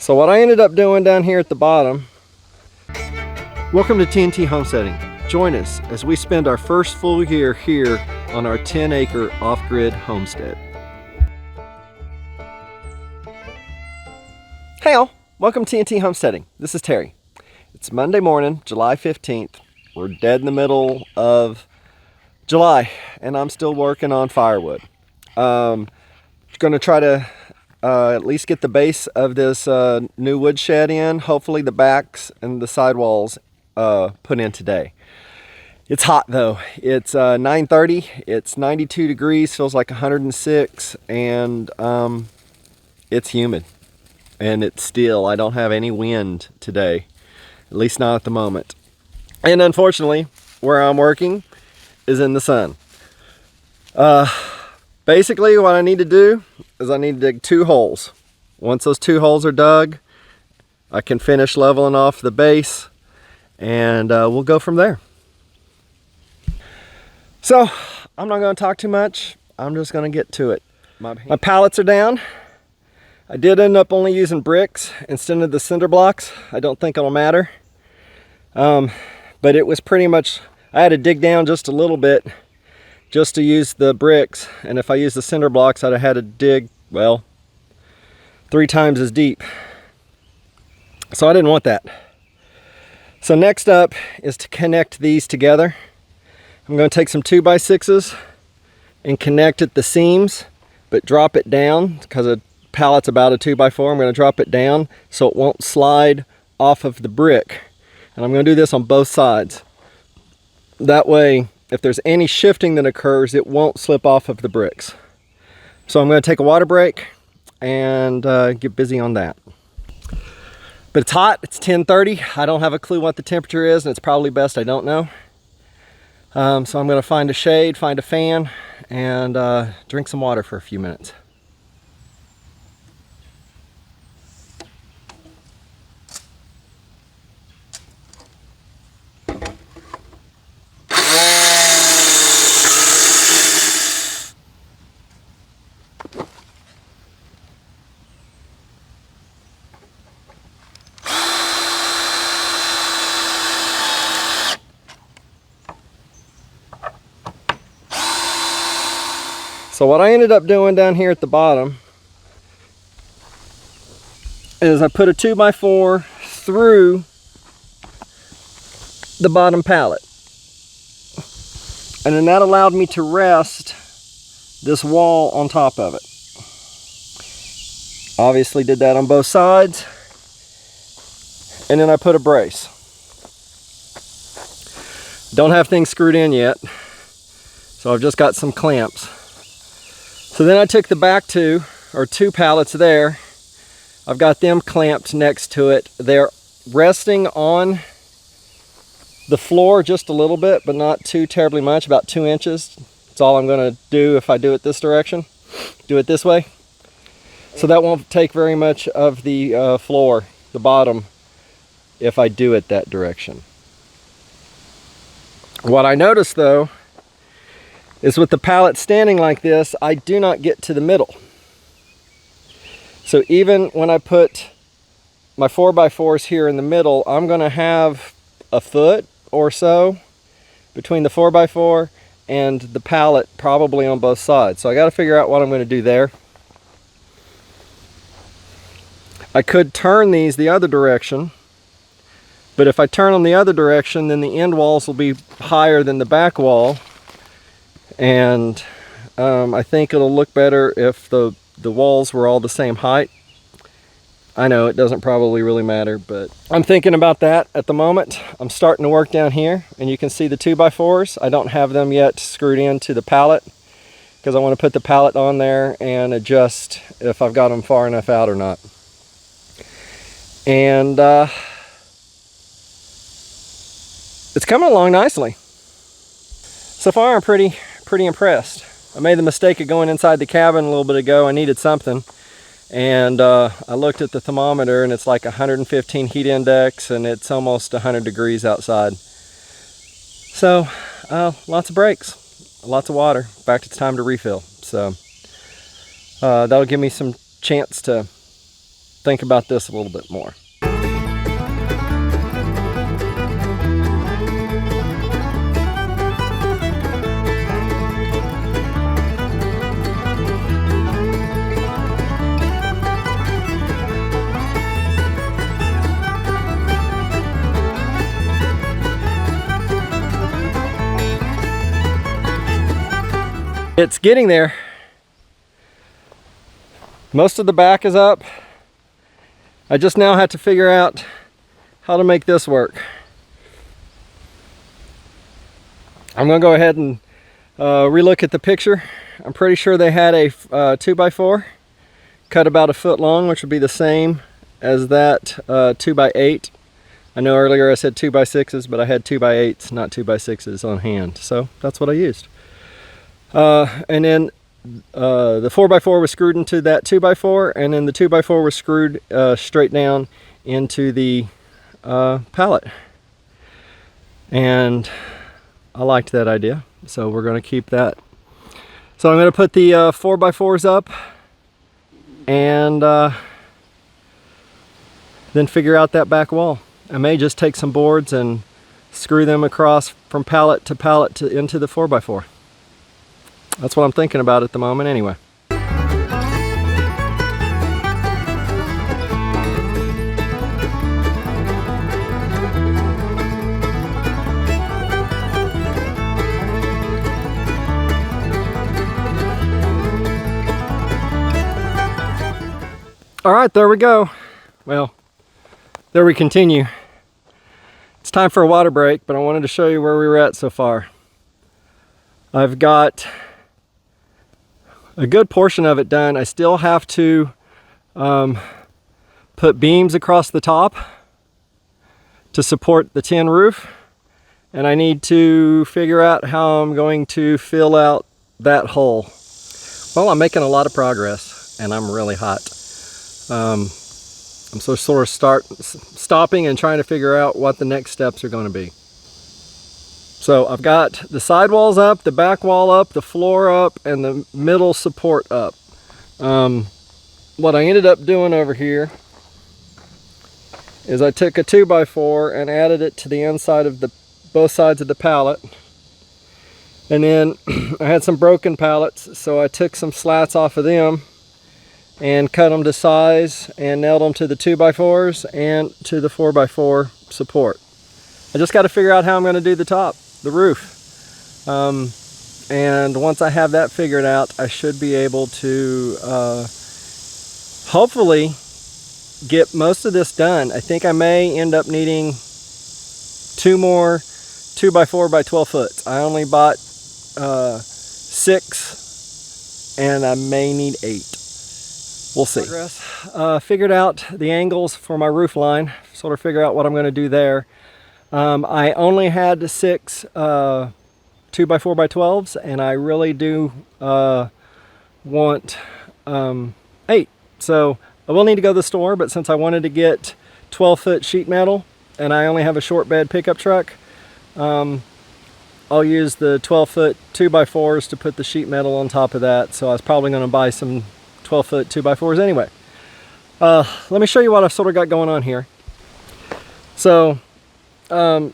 So what I ended up doing down here at the bottom, welcome to TNT Homesteading. Join us as we spend our first full year here on our 10-acre off-grid homestead. Hey all, welcome to TNT Homesteading. This is Terry. It's Monday morning, July 15th. We're dead in the middle of July and I'm still working on firewood. Going to try to at least get the base of this new wood shed in. Hopefully the backs and the sidewalls put in today. It's hot though. It's 9:30. It's 92 degrees, feels like 106, and it's humid. And it's still, I don't have any wind today, at least not at the moment. And unfortunately, where I'm working is in the sun. Basically what I need to do is I need to dig 2 holes. Once those 2 holes are dug, I can finish leveling off the base and we'll go from there. So I'm not going to talk too much. I'm just going to get to it. My pallets are down. I did end up only using bricks instead of the cinder blocks. I don't think it'll matter. But it was pretty much, I had to dig down just a little bit just to use the bricks, and if I used the cinder blocks I'd have had to dig, well, 3 times as deep. So I didn't want that. So next up is to connect these together. I'm going to take some 2x6s and connect at the seams, but drop it down because a pallet's about a 2x4. I'm going to drop it down so it won't slide off of the brick, and I'm going to do this on both sides. That way, if there's any shifting that occurs, it won't slip off of the bricks. So I'm going to take a water break and get busy on that. But it's hot, it's 10:30. I don't have a clue what the temperature is, and it's probably best I don't know. So I'm going to find a shade, find a fan, and drink some water for a few minutes. So what I ended up doing down here at the bottom is I put a 2x4 through the bottom pallet. And then that allowed me to rest this wall on top of it. Obviously did that on both sides. And then I put a brace. Don't have things screwed in yet, so I've just got some clamps. So then I took the back 2 pallets there. I've got them clamped next to it. They're resting on the floor just a little bit, but not too terribly much, about 2 inches. That's all I'm going to do if I do it this direction. Do it this way. So that won't take very much of the floor, the bottom, if I do it that direction. What I noticed though, is with the pallet standing like this, I do not get to the middle. So even when I put my 4x4s here in the middle, I'm gonna have a foot or so between the 4x4 and the pallet, probably on both sides. So I gotta figure out what I'm gonna do there. I could turn these the other direction, but if I turn them the other direction, then the end walls will be higher than the back wall. And I think it'll look better if the walls were all the same height. I know it doesn't probably really matter, but I'm thinking about that at the moment. I'm starting to work down here, and you can see the 2x4s. I don't have them yet screwed into the pallet because I want to put the pallet on there and adjust if I've got them far enough out or not. And it's coming along nicely. So far I'm pretty impressed. I made the mistake of going inside the cabin a little bit ago. I needed something, and I looked at the thermometer and it's like 115 heat index, and it's almost 100 degrees outside. So lots of breaks, lots of water. In fact, it's time to refill. So that'll give me some chance to think about this a little bit more. It's getting there. Most of the back is up. I just now have to figure out how to make this work. I'm gonna go ahead and relook at the picture. I'm pretty sure they had a 2x4 cut about a foot long, which would be the same as that 2x8. I know earlier I said 2x6s, but I had 2x8s, not 2x6s on hand. So that's what I used. And then the 4x4 was screwed into that 2x4, and then the 2x4 was screwed straight down into the pallet. And I liked that idea, so we're going to keep that. So I'm going to put the 4x4s up and then figure out that back wall. I may just take some boards and screw them across from pallet to into the 4x4. That's what I'm thinking about at the moment anyway. All right, there we go. Well, there we continue. It's time for a water break, but I wanted to show you where we were at so far. I've got a good portion of it done. I still have to put beams across the top to support the tin roof, and I need to figure out how I'm going to fill out that hole. Well, I'm making a lot of progress and I'm really hot. I'm sort of stopping and trying to figure out what the next steps are going to be. So I've got the sidewalls up, the back wall up, the floor up, and the middle support up. What I ended up doing over here is I took a 2x4 and added it to the inside of both sides of the pallet. And then I had some broken pallets, so I took some slats off of them and cut them to size and nailed them to the 2x4s and to the 4x4 support. I just got to figure out how I'm going to do the top, the roof. And once I have that figured out, I should be able to hopefully get most of this done. I think I may end up needing 2 more 2x4 by 12 foot. I only bought 6 and I may need 8. We'll see. Figured out the angles for my roof line, sort of figure out what I'm going to do there. I only had 6 2x4 by 12s, and I really do want 8. So I will need to go to the store, but since I wanted to get 12-foot sheet metal and I only have a short bed pickup truck, I'll use the 12-foot 2x4s to put the sheet metal on top of that. So I was probably going to buy some 12-foot 2x4s anyway. Let me show you what I've sort of got going on here. So I've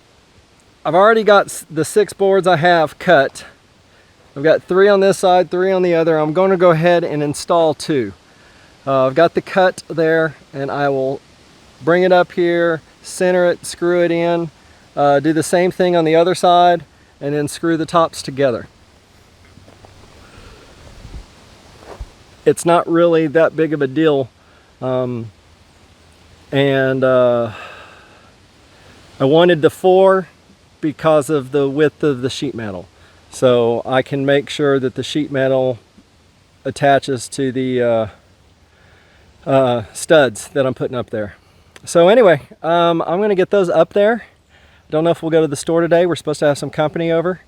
already got the 6 boards I have cut. I've got 3 on this side, 3 on the other. I'm going to go ahead and install 2. I've got the cut there, and I will bring it up here, center it, screw it in, do the same thing on the other side, and then screw the tops together. It's not really that big of a deal, and I wanted the 4 because of the width of the sheet metal, so I can make sure that the sheet metal attaches to the studs that I'm putting up there. So anyway, I'm gonna get those up there. Don't know if we'll go to the store today. We're supposed to have some company over,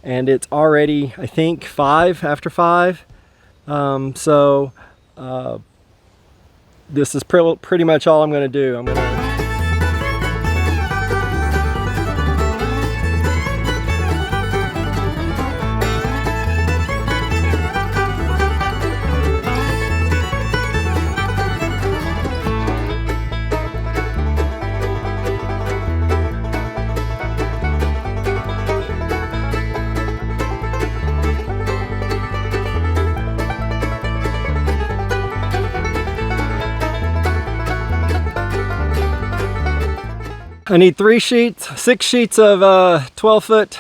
and it's already, I think, 5 after 5. So this is pretty much all I'm going to do. I need 6 sheets of 12-foot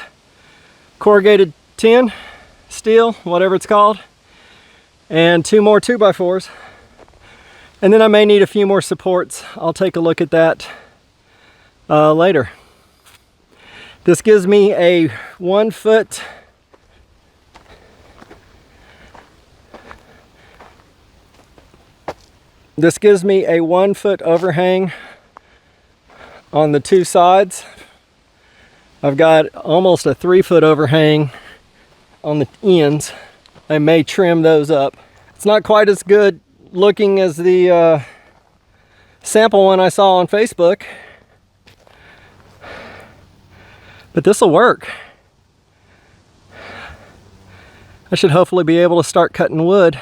corrugated tin, steel, whatever it's called, and 2 more 2x4s. And then I may need a few more supports. I'll take a look at that later. This gives me a 1 foot overhang on the 2 sides. I've got almost a 3 foot overhang on the ends. I may trim those up. It's not quite as good looking as the sample one I saw on Facebook, but this will work. I should hopefully be able to start cutting wood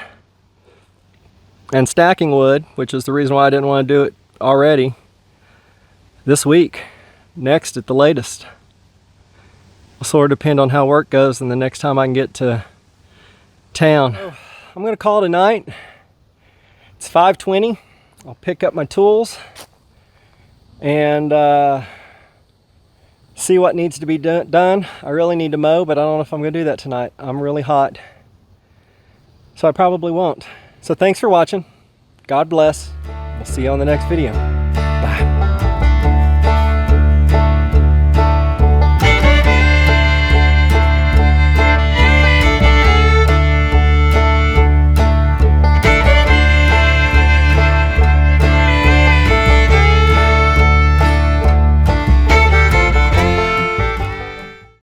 and stacking wood, which is the reason why I didn't want to do it already, this week, next at the latest. It'll sort of depend on how work goes and the next time I can get to town. I'm gonna call it a night. It's 5:20. I'll pick up my tools and see what needs to be done. I really need to mow, but I don't know if I'm gonna do that tonight. I'm really hot, so I probably won't. So thanks for watching. God bless. We'll see you on the next video.